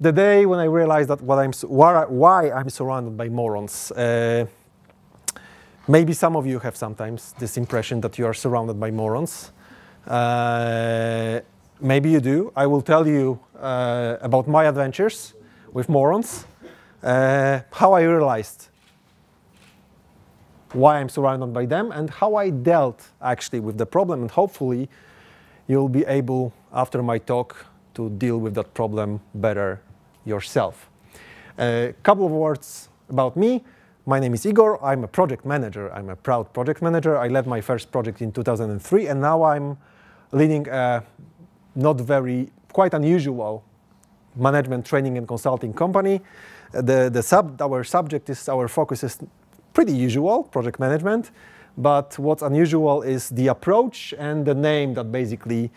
the day when I realized that why I'm surrounded by morons. Maybe some of you have sometimes this impression that you are surrounded by morons. Maybe you do. I will tell you about my adventures with morons, how I realized why I'm surrounded by them, and how I dealt actually with the problem, and hopefully you'll be able, after my talk, to deal with that problem better yourself. A couple of words about me. My name is Igor. I'm a project manager. I'm a proud project manager. I led my first project in 2003, and now I'm leading a quite unusual management training and consulting company. Our focus is pretty usual, project management, but what's unusual is the approach and the name that basically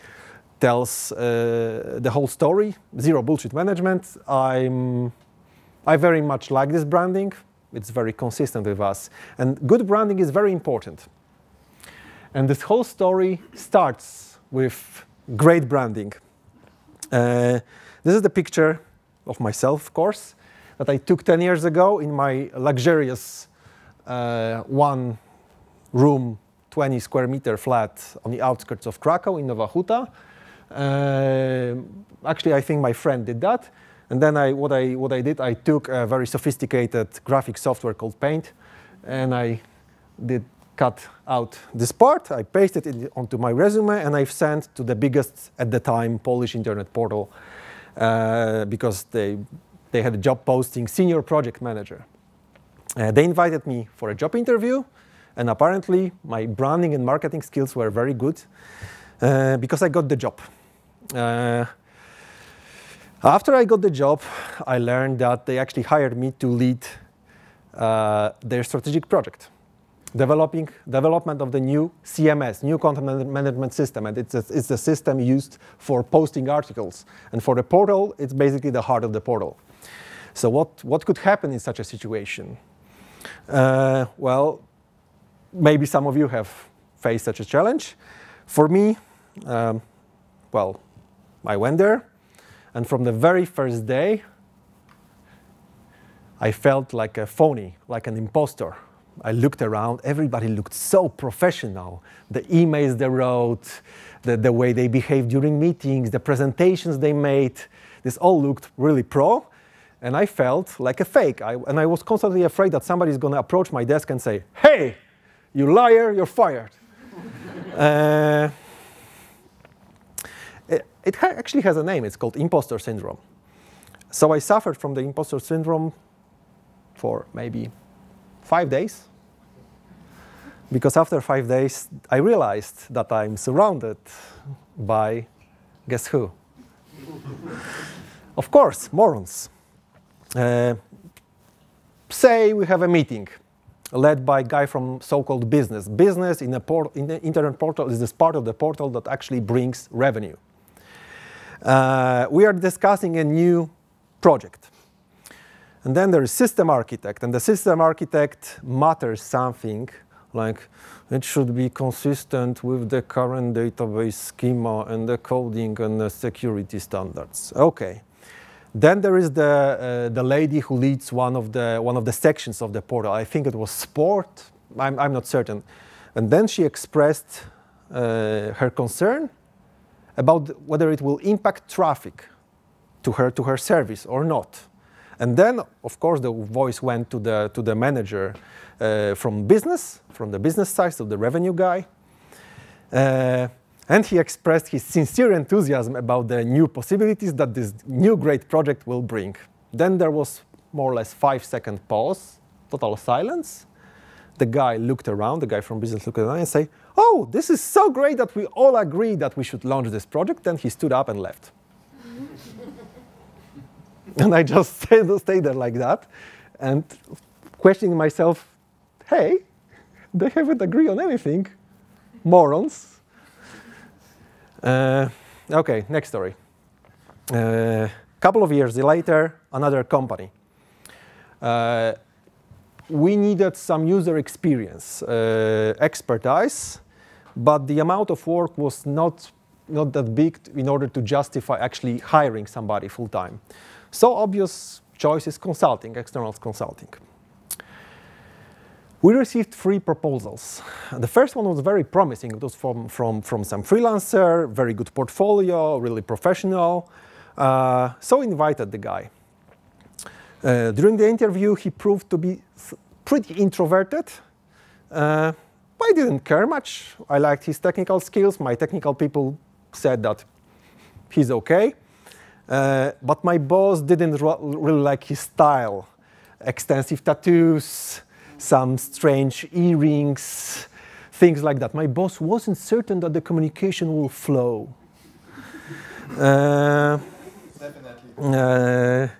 tells the whole story. Zero bullshit management. I very much like this branding. It's very consistent with us, and good branding is very important. And this whole story starts with great branding. This is the picture of myself, of course, that I took 10 years ago in my luxurious one-room, 20 square meter flat on the outskirts of Krakow in Nowa Huta. Actually, I think my friend did that. And then what I did, I took a very sophisticated graphic software called Paint, and I did cut out this part. I pasted it onto my resume, and I've sent to the biggest, at the time, Polish internet portal, because they had a job posting, senior project manager. They invited me for a job interview, and apparently my branding and marketing skills were very good, because I got the job. After I got the job, I learned that they actually hired me to lead their strategic project, development of the new CMS, new content management system, and it's the system used for posting articles. And for the portal, it's basically the heart of the portal. So what could happen in such a situation? Well, maybe some of you have faced such a challenge. For me, well, I went there, and from the very first day, I felt like a phony, like an imposter. I looked around, everybody looked so professional. The emails they wrote, the way they behaved during meetings, the presentations they made, this all looked really pro, and I felt like a fake. And I was constantly afraid that somebody's going to approach my desk and say, "Hey, you liar, you're fired." It actually has a name. It's called imposter syndrome. So I suffered from the imposter syndrome for maybe 5 days. Because after 5 days, I realized that I'm surrounded by, guess who? Of course, morons. Say we have a meeting led by a guy from so-called business. Business in the internet portal is this part of the portal that actually brings revenue. We are discussing a new project. And then there is system architect, and the system architect mutters something like, it should be consistent with the current database schema and the coding and the security standards. Okay. Then there is the lady who leads one of the sections of the portal. I think it was sport. I'm not certain. And then she expressed her concern about whether it will impact traffic to her service or not. And then, of course, the voice went to the manager from the business side, so the revenue guy. And he expressed his sincere enthusiasm about the new possibilities that this new great project will bring. Then there was more or less 5-second pause, total silence. The guy looked around, the guy from business looked around and said, "Oh, this is so great that we all agree that we should launch this project." Then he stood up and left. And I just stayed there like that, and questioning myself, hey, they haven't agreed on anything. Morons. Okay, next story. Couple of years later, another company. We needed some user experience expertise, but the amount of work was not that big in order to justify actually hiring somebody full-time. So obvious choice is consulting, external consulting. We received 3 proposals. The first one was very promising. It was from some freelancer, very good portfolio, really professional. So invited the guy. During the interview, he proved to be pretty introverted. I didn't care much. I liked his technical skills. My technical people said that he's okay. But my boss didn't really like his style. Extensive tattoos, some strange earrings, things like that. My boss wasn't certain that the communication will flow. Definitely.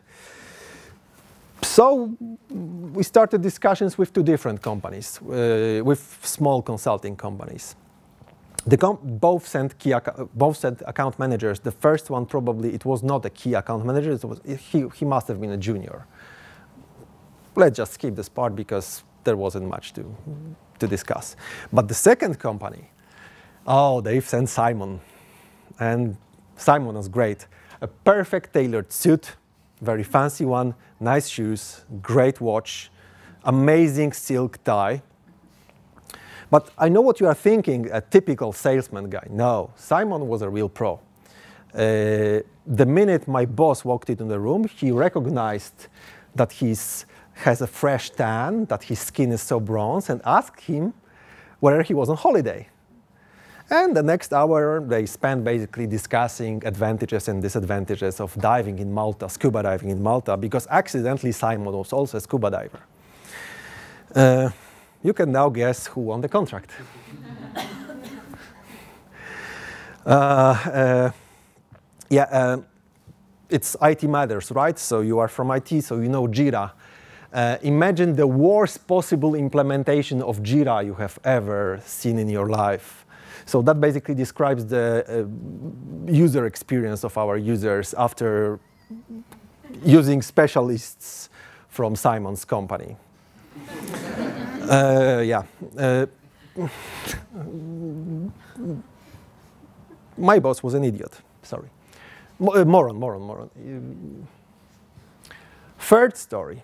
So we started discussions with 2 different companies, with small consulting companies. Both sent account managers. The first one probably it was not a key account manager. He must have been a junior. Let's just skip this part because there wasn't much to discuss. But the second company, oh, they've sent Simon. And Simon was great. A perfect tailored suit, very fancy one, nice shoes, great watch, amazing silk tie. But I know what you are thinking, a typical salesman guy. No, Simon was a real pro. The minute my boss walked into the room, he recognized that he has a fresh tan, that his skin is so bronze, and asked him whether he was on holiday. And the next hour, they spent basically discussing advantages and disadvantages of diving in Malta, scuba diving in Malta, because accidentally Simon was also a scuba diver. You can now guess who won the contract. It's IT matters, right? So you are from IT, so you know Jira. Imagine the worst possible implementation of Jira you have ever seen in your life. So that basically describes the user experience of our users after using specialists from Simon's company. My boss was an idiot, sorry. Moron. Third story.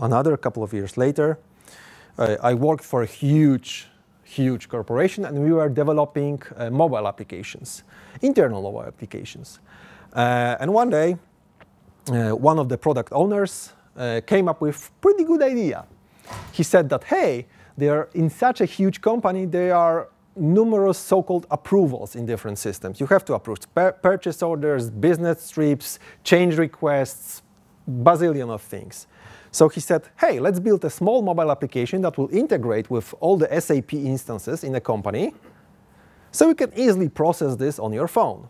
Another couple of years later, I worked for a huge corporation, and we were developing mobile applications, internal mobile applications. And one day, one of the product owners came up with a pretty good idea. He said that, hey, they are in such a huge company, there are numerous so-called approvals in different systems. You have to approve purchase orders, business trips, change requests, bazillion of things. So he said, hey, let's build a small mobile application that will integrate with all the SAP instances in a company, so you can easily process this on your phone.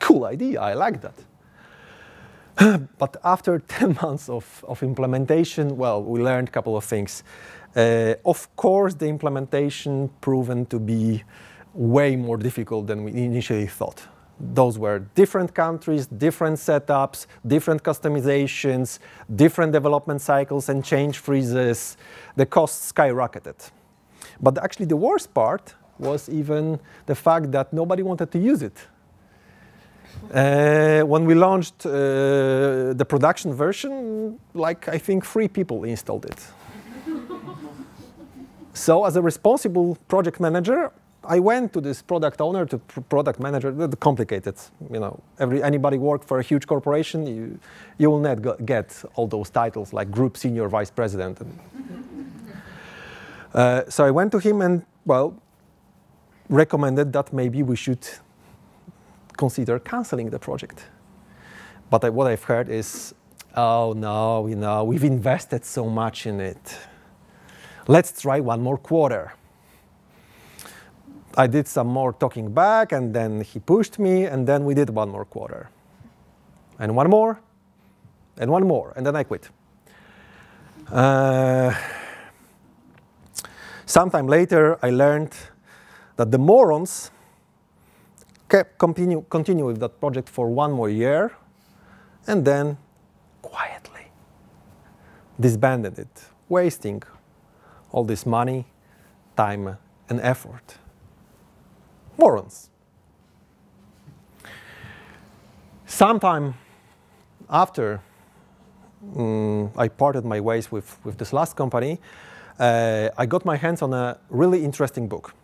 Cool idea, I like that. But after 10 months of implementation, well, we learned a couple of things. Of course, the implementation proven to be way more difficult than we initially thought. Those were different countries, different setups, different customizations, different development cycles and change freezes. The costs skyrocketed. But actually the worst part was even the fact that nobody wanted to use it. When we launched the production version, like I think 3 people installed it. So as a responsible project manager, I went to this product owner, to product manager, complicated, you know, anybody work for a huge corporation, you will not get all those titles like group senior vice president. So I went to him and, well, recommended that maybe we should consider canceling the project. But what I've heard is, oh no, you know, we've invested so much in it. Let's try one more quarter. I did some more talking back, and then he pushed me, and then we did one more quarter. And one more, and one more, and then I quit. Sometime later, I learned that the morons kept continue with that project for one more year, and then quietly disbanded it, wasting all this money, time, and effort. Morons. Sometime after I parted my ways with this last company, I got my hands on a really interesting book.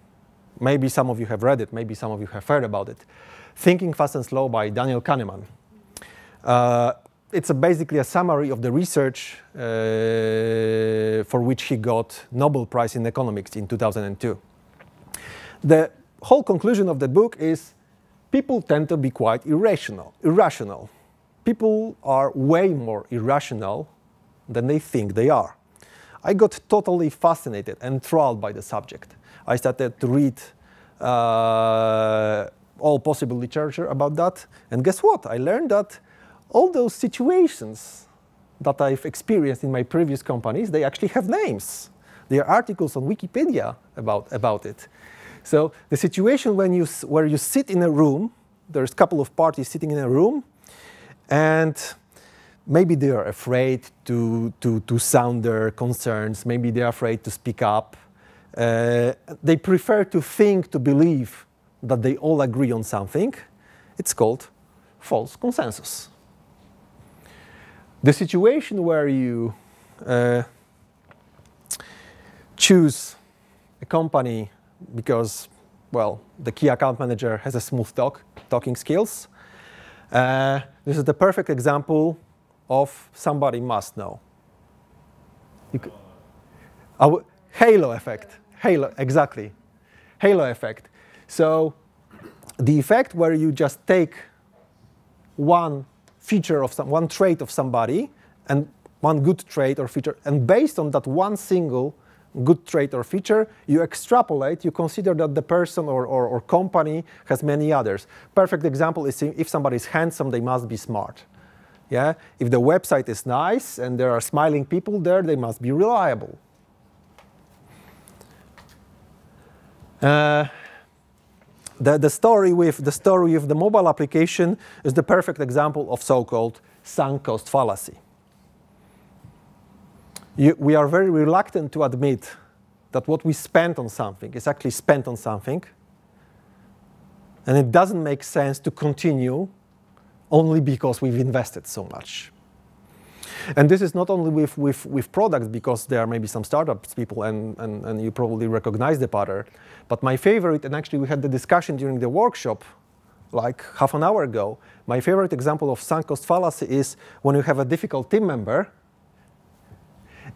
Maybe some of you have read it, maybe some of you have heard about it. Thinking Fast and Slow by Daniel Kahneman. It's basically a summary of the research for which he got Nobel Prize in Economics in 2002. The whole conclusion of the book is people tend to be quite irrational. People are way more irrational than they think they are. I got totally fascinated, enthralled by the subject. I started to read all possible literature about that. And guess what? I learned that all those situations that I've experienced in my previous companies, they actually have names. There are articles on Wikipedia about it. So the situation where you sit in a room, there's a couple of parties sitting in a room, and maybe they are afraid to sound their concerns. Maybe they're afraid to speak up. They prefer to think, to believe that they all agree on something. It's called false consensus. The situation where you choose a company because, well, the key account manager has a smooth talking skills. This is the perfect example of somebody must know. Halo effect. Halo, exactly. Halo effect. So the effect where you just take one feature of one trait of somebody and one good trait or feature, and based on that one single good trait or feature, you extrapolate, you consider that the person or company has many others. Perfect example is if somebody is handsome, they must be smart. Yeah? If the website is nice and there are smiling people there, they must be reliable. The story with the mobile application is the perfect example of so-called sunk cost fallacy. We are very reluctant to admit that what we spent on something is actually spent on something, and it doesn't make sense to continue only because we've invested so much. And this is not only with products, because there are maybe some startups people, and you probably recognize the pattern. But my favorite, and actually we had the discussion during the workshop like half an hour ago, my favorite example of sunk cost fallacy is when you have a difficult team member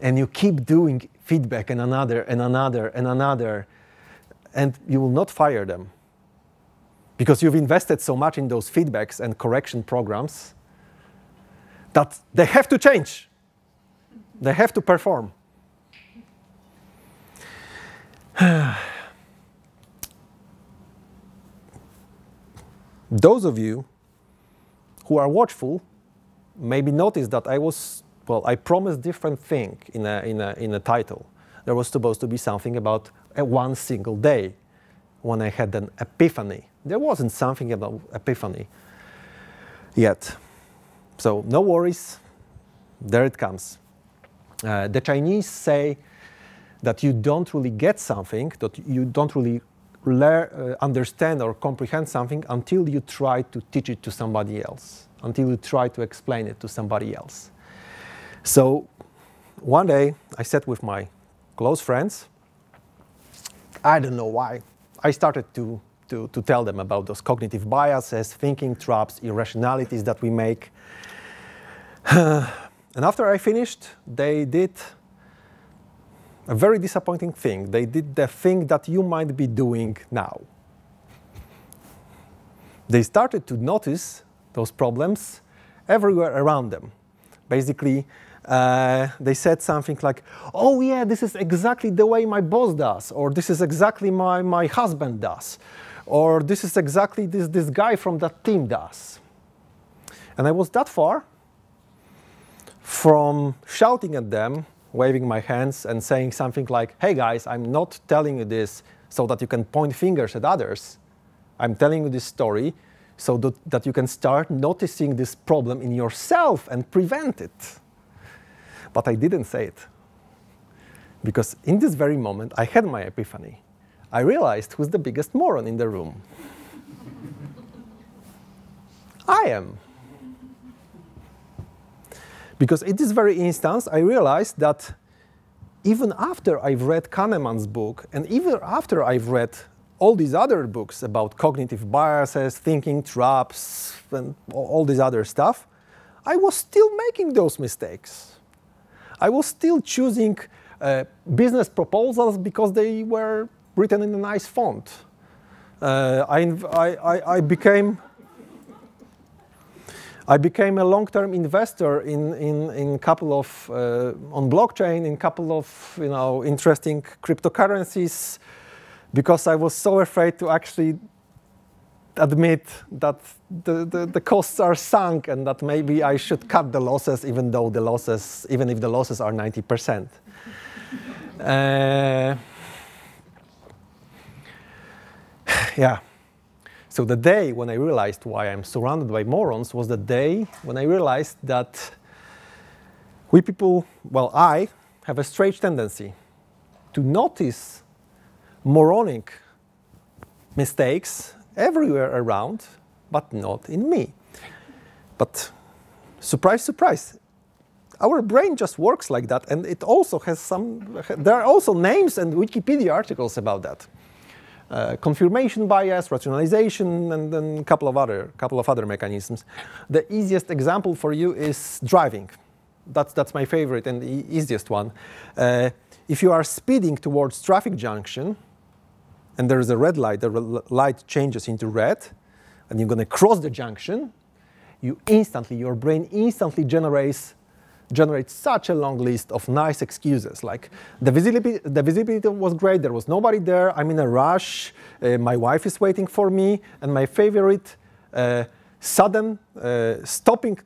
and you keep doing feedback and another and another and another, and you will not fire them because you've invested so much in those feedbacks and correction programs that they have to change. They have to perform. Those of you who are watchful maybe notice that I promised different thing in a title. There was supposed to be something about one single day when I had an epiphany. There wasn't something about epiphany yet. So no worries, there it comes. The Chinese say that you don't really get something, that you don't really understand or comprehend something until you try to teach it to somebody else, until you try to explain it to somebody else. So one day I sat with my close friends. I don't know why. I started to tell them about those cognitive biases, thinking traps, irrationalities that we make. And after I finished, they did a very disappointing thing. They did the thing that you might be doing now. They started to notice those problems everywhere around them. Basically, they said something like, oh yeah, this is exactly the way my boss does, or this is exactly my husband does, or this is exactly this guy from that team does. And I was that far from shouting at them, waving my hands and saying something like, hey guys, I'm not telling you this so that you can point fingers at others. I'm telling you this story so that you can start noticing this problem in yourself and prevent it. But I didn't say it. Because in this very moment, I had my epiphany. I realized who's the biggest moron in the room. I am. Because in this very instance, I realized that even after I've read Kahneman's book, and even after I've read all these other books about cognitive biases, thinking traps, and all this other stuff, I was still making those mistakes. I was still choosing business proposals because they were written in a nice font. I became a long-term investor in couple of on blockchain, in couple of interesting cryptocurrencies, because I was so afraid to actually admit that the costs are sunk and that maybe I should cut the losses, even if the losses are 90%. Yeah. So the day when I realized why I'm surrounded by morons was the day when I realized that we people, well, I have a strange tendency to notice moronic mistakes everywhere around, but not in me. But surprise, surprise, our brain just works like that, and it also has there are also names and Wikipedia articles about that. Confirmation bias, rationalization, and then a couple of other mechanisms. The easiest example for you is driving. That's my favorite and the easiest one. If you are speeding towards traffic junction, and there is a red light, the light changes into red, and you're going to cross the junction, your brain instantly generates such a long list of nice excuses, like the visibility was great, there was nobody there, I'm in a rush, my wife is waiting for me, and my favorite, stopping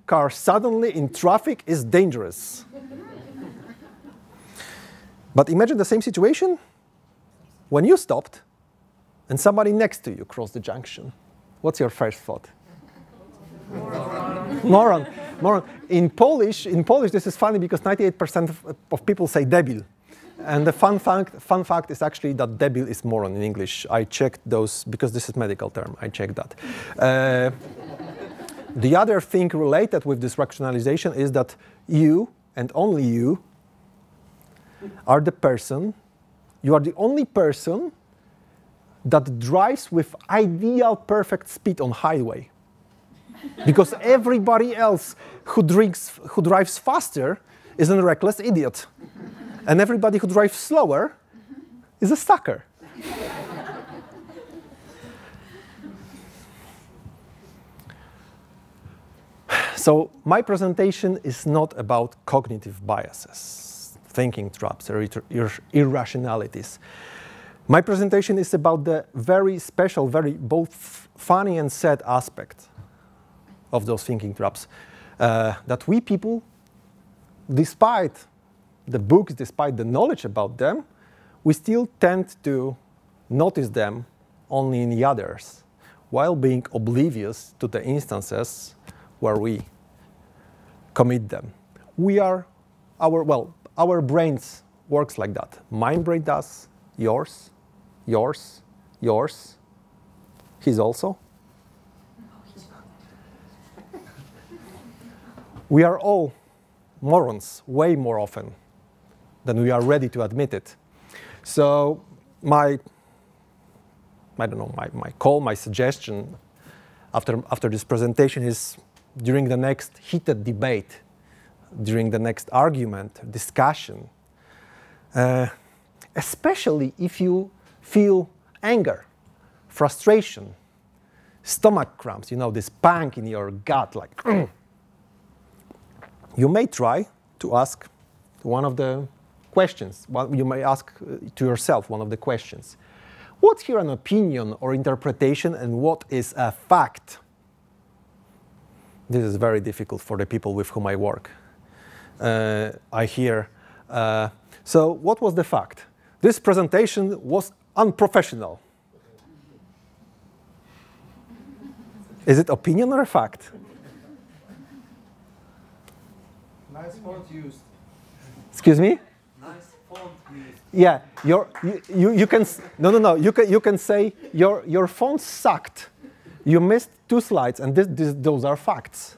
car suddenly in traffic is dangerous. But imagine the same situation when you stopped and somebody next to you crossed the junction. What's your first thought? Moron. Moron. In Polish, this is funny because 98% of people say debil. And the fun fact is actually that debil is moron in English. I checked those because this is a medical term. I checked that. The other thing related with this rationalization is that you, and only you, are the only person that drives with ideal perfect speed on highway. Because everybody else who drives faster is a reckless idiot. And everybody who drives slower is a sucker. So my presentation is not about cognitive biases, thinking traps, or irrationalities. My presentation is about the very special, very both funny and sad aspect of those thinking traps. That we people, despite the books, despite the knowledge about them, we still tend to notice them only in the others, while being oblivious to the instances where we commit them. Our brains works like that. My brain does, yours, yours, yours, his also. We are all morons way more often than we are ready to admit it. So my suggestion after this presentation is, during the next heated debate, during the next argument, discussion, especially if you feel anger, frustration, stomach cramps, this pang in your gut, like, you may try to ask one of the questions. You may ask to yourself one of the questions. What's here an opinion or interpretation, and what is a fact? This is very difficult for the people with whom I work. I hear. So what was the fact? This presentation was unprofessional. Is it opinion or a fact? Nice font used. Excuse me? Nice font used. Yeah, you can you can say your font sucked. You missed 2 slides, and those are facts.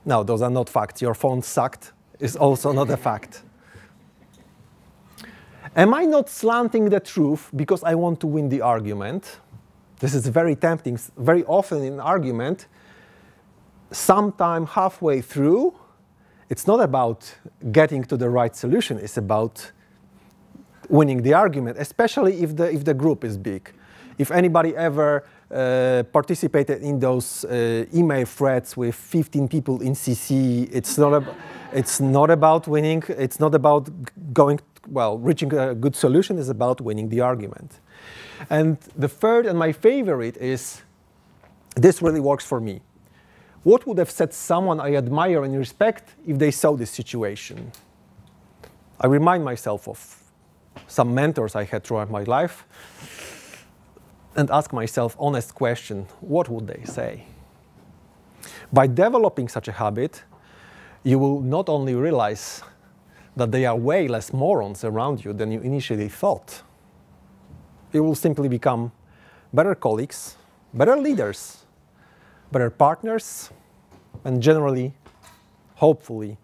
No, those are not facts. Your phone sucked is also not a fact. Am I not slanting the truth because I want to win the argument? This is very tempting. Very often in an argument, sometime halfway through, it's not about getting to the right solution. It's about winning the argument, especially if the group is big. If anybody ever participated in those email threads with 15 people in CC, it's not about winning. It's not about reaching a good solution. It's about winning the argument. And the third and my favorite is, this really works for me. What would have said someone I admire and respect if they saw this situation? I remind myself of some mentors I had throughout my life and ask myself honest question, what would they say? By developing such a habit, you will not only realize that there are way less morons around you than you initially thought. You will simply become better colleagues, better leaders, better partners, and generally, hopefully,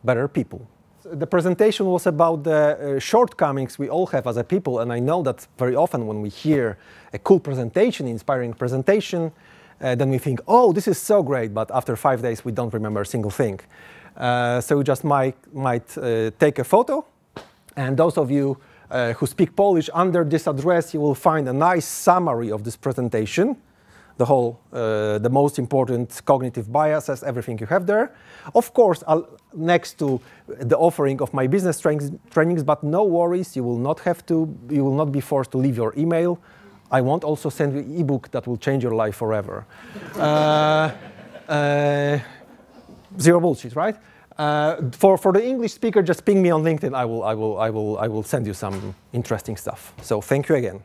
better people. The presentation was about the shortcomings we all have as a people, and I know that very often when we hear a cool presentation, inspiring presentation, then we think, oh, this is so great, but after 5 days we don't remember a single thing. So we just might take a photo, and those of you who speak Polish, under this address you will find a nice summary of this presentation. The most important cognitive biases, everything you have there. Of course, next to the offering of my business trainings, but no worries, you will not be forced to leave your email. I won't also send you an ebook that will change your life forever. Zero bullshit, right? For the English speaker, just ping me on LinkedIn. I will send you some interesting stuff. So thank you again.